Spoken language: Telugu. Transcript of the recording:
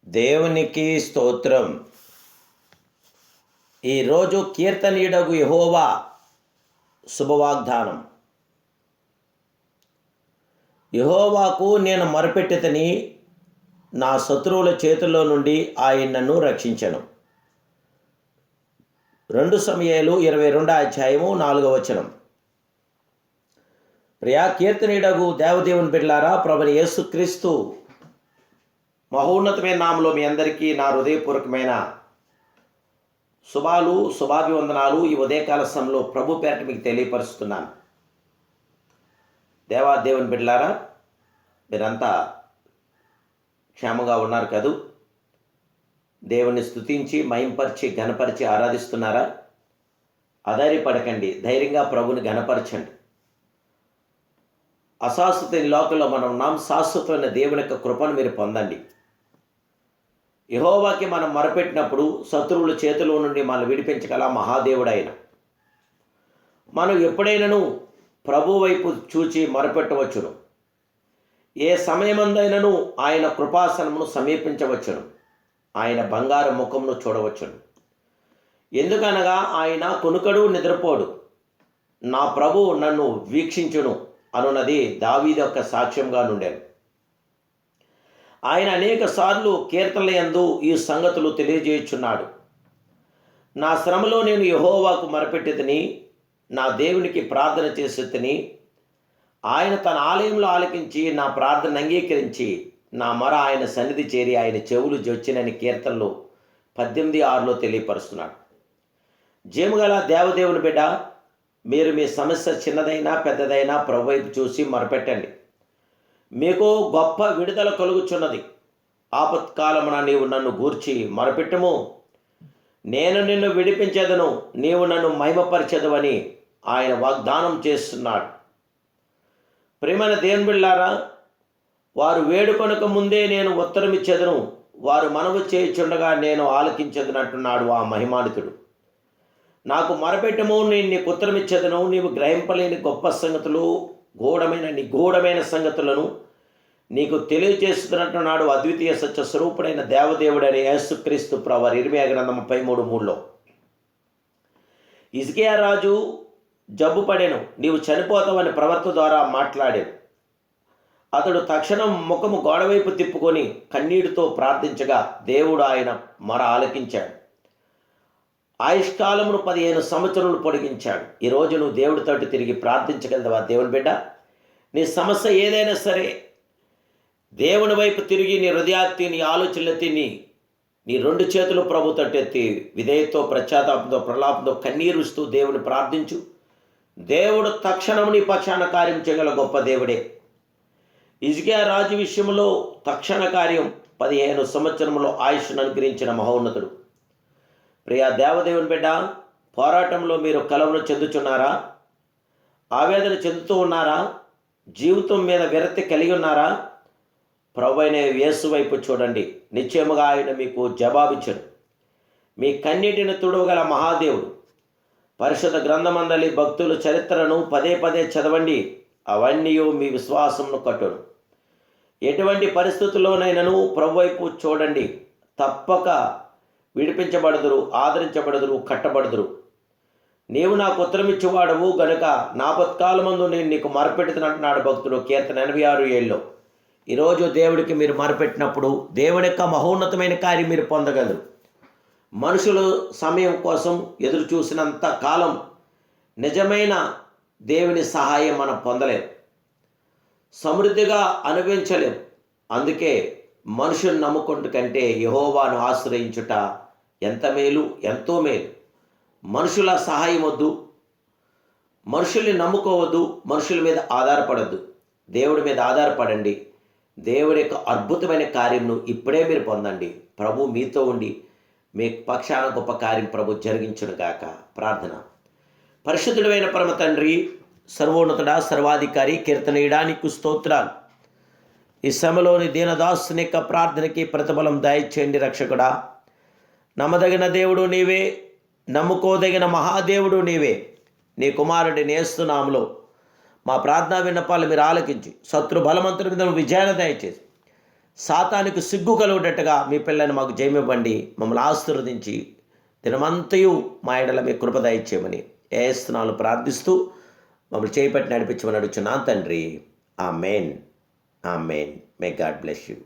దేవునికి స్తోత్రం. ఈరోజు కీర్తనీయుడగు యెహోవా శుభవాగ్దానం. యెహోవాకు నేను మొరపెట్టుతని, నా శత్రువుల చేతుల్లో నుండి ఆయన నన్ను రక్షించెను. 2 సమూయేలు 22:4. ప్రియా కీర్తనీయుడగు దేవదేవుని బిడ్డలారా, ప్రభువైన యేసుక్రీస్తు మహోన్నతమైన నామములో మీ అందరికీ నా హృదయపూర్వకమైన శుభాభివందనాలు ఈ ఉదయకాల సమయంలో ప్రభు పేరట మీకు తెలియపరుస్తున్నాను. దేవుని బిడ్డలారా, మీరంతా క్షేమంగా ఉన్నారు కదూ? దేవుని స్తుతించి మహింపరిచి ఘనపరిచి ఆరాధిస్తున్నారా? అధైర్యపడకండి, ధైర్యంగా ప్రభుని ఘనపరచండి. అశాశ్వత లోకంలో మనం ఉన్నాం. శాశ్వతమైన దేవుని యొక్క కృపను మీరు పొందండి. యెహోవాకి మనం మొరపెట్టినప్పుడు శత్రువుల చేతిలో నుండి మనం విడిపించగల మహాదేవుడైన మనం ఎప్పుడైనాను ప్రభు వైపు చూచి మొరపెట్టవచ్చును. ఏ సమయమందైనను ఆయన కృపాసనమును సమీపించవచ్చును. ఆయన బంగారు ముఖమును చూడవచ్చును. ఎందుకనగా ఆయన కొనుకడు నిద్రపోడు. నా ప్రభు నన్ను వీక్షించును అనున్నది దావీదు యొక్క సాక్ష్యంగా నుండాను. ఆయన అనేక సార్లు కీర్తనల యందు ఈ సంగతులు తెలియజేయుచున్నాడు. నా శ్రమలో నేను యెహోవాకు మొరపెట్టితిని, నా దేవునికి ప్రార్థన చేసేతిని. ఆయన తన ఆలయంలో ఆలకించి నా ప్రార్థన అంగీకరించి నా మొర ఆయన సన్నిధి చేరి ఆయన చెవులు జొచ్చినని కీర్తనలు 18:6 తెలియపరుస్తున్నాడు. జీవగల దేవదేవుని బిడ్డ, మీరు మీ సమస్య చిన్నదైనా పెద్దదైనా ప్రభు వైపు చూసి మొరపెట్టండి. మీకు గొప్ప విడుదల కలుగుచున్నది. ఆపత్కాలమున నీవు నన్ను గూర్చి మొరపెట్టుము, నేను నిన్ను విడిపించేదను, నీవు నన్ను మహిమపరిచెదవని ఆయన వాగ్దానం చేస్తున్నాడు. ప్రియమైన దేవుని బిడ్డలారా, వారు వేడుకొనక ముందే నేను ఉత్తరమిచ్చేదను, వారు మనవి చేయుచుండగా నేను ఆలకించేదనంటున్నాడు ఆ మహిమానితుడు. నాకు మొరపెట్టుము, నేను నీకు ఉత్తరమిచ్చేదను, నీవు గ్రహింపలేని గొప్ప సంగతులు, నిగూఢమైన సంగతులను నీకు తెలియజేస్తున్నట్టున్నాడు అద్వితీయ సత్య స్వరూపుడైన దేవదేవుడైన యేసుక్రీస్తు ప్రభువు. ఇర్మియా గ్రంథం 33:3. హిజ్కియా రాజు జబ్బు పడెను, నీవు చనిపోతావని ప్రవక్త ద్వారా మాట్లాడాను. అతడు తక్షణం ముఖము గోడవైపు తిప్పుకొని కన్నీటితో ప్రార్థించగా దేవుడు ఆయన మొర ఆలకించాడు. ఆయుష్కాలమును 15 సంవత్సరములు పొడిగించాడు. ఈరోజు నువ్వు దేవుడితోటి తిరిగి ప్రార్థించగలవా? దేవుని బిడ్డ, నీ సమస్య ఏదైనా సరే దేవుని వైపు తిరిగి నీ హృదయాత్తి, నీ ఆలోచనలెత్తి, నీ 2 చేతులు ప్రభుతో ఎత్తి విధేయతో, ప్రత్యాతాపంతో, ప్రలాపంతో కన్నీరుస్తూ దేవుని ప్రార్థించు. దేవుడు తక్షణము నీ పక్షాన కార్యం చేయగల గొప్ప దేవుడే. హిజ్కియా రాజు విషయంలో తక్షణ కార్యం 15 సంవత్సరములో ఆయుష్ను అనుగ్రహించిన మహోన్నతుడు. ప్రియా దేవదేవుని బిడ్డ, పోరాటంలో మీరు కలవరం చెందుచున్నారా? ఆవేదన చెందుతూ ఉన్నారా? జీవితం మీద విరక్తి కలిగి ఉన్నారా? ప్రభువైన యేసు వైపు చూడండి, నిశ్చయముగా ఆయన మీకు జవాబిచ్చను. మీ కన్నీటిని తుడవగల మహాదేవుడు. పరిశుద్ధ గ్రంథమందలి భక్తుల చరిత్రను పదే చదవండి, అవన్నీ మీ విశ్వాసమును కట్టును. ఎటువంటి పరిస్థితుల్లోనైనాను ప్రభు వైపు చూడండి, తప్పక విడిపించబడదురు, ఆదరించబడదురు, కట్టబడదురు. నీవు నాకు ఉత్తరమిచ్చేవాడవు గనుక నాపత్కాలమందు నేను నీకు మొరపెట్టుతున్నట్టున్నాడు భక్తుడు, కీర్తన 86:7. ఈరోజు దేవుడికి మీరు మొరపెట్టినప్పుడు దేవుని యొక్క మహోన్నతమైన కార్యం మీరు పొందగలరు. మనుషులు సమయం కోసం ఎదురు చూసినంత కాలం నిజమైన దేవుని సహాయం మనం పొందలేం, సమృద్ధిగా అనుభవించలేం. అందుకే మనుషుని నమ్ముకుంటు కంటే యెహోవాను ఆశ్రయించుట ఎంత మేలు, ఎంతో మేలు. మనుషుల సహాయం వద్దు, మనుషుల్ని నమ్ముకోవద్దు, మనుషుల మీద ఆధారపడద్దు. దేవుడి మీద ఆధారపడండి. దేవుడి యొక్క అద్భుతమైన కార్యంను ఇప్పుడే మీరు పొందండి. ప్రభు మీతో ఉండి మీ పక్షాన గొప్ప కార్యం ప్రభు జరిగించునుగాక. ప్రార్థన. పరిశుద్ధుడైన పరమ తండ్రి, సర్వోన్నతుడా, సర్వాధికారి, కీర్తనీయుడా, నీకు స్తోత్రాలు. ఈ సమయంలోని దీనదాసుని యొక్క ప్రార్థనకి ప్రతిఫలం దయచేయండి రక్షకుడా. నమ్మదగిన దేవుడు నీవే, నమ్ముకోదగిన మహాదేవుడు నీవే. నీ కుమారుడిని యేసు నామములో మా ప్రార్థనా విన్నపాలు మీరు ఆలకించి శత్రు బలవంతుల మీద విజయాన్ని దయచేసి సాతానికి సిగ్గు కలుగుటట్టుగా మీ పిల్లని మాకు జయమివ్వండి. మమ్మల్ని ఆశీర్వదించి దినమంతయు మా ఎడల మీ కృప దయచేయమని ఏస్తున్నాలు ప్రార్థిస్తూ మమ్మల్ని చేపట్టి నడిపించమని అడుగుచున్నాను తండ్రి. ఆమేన్. ఆమేన్. May God bless you.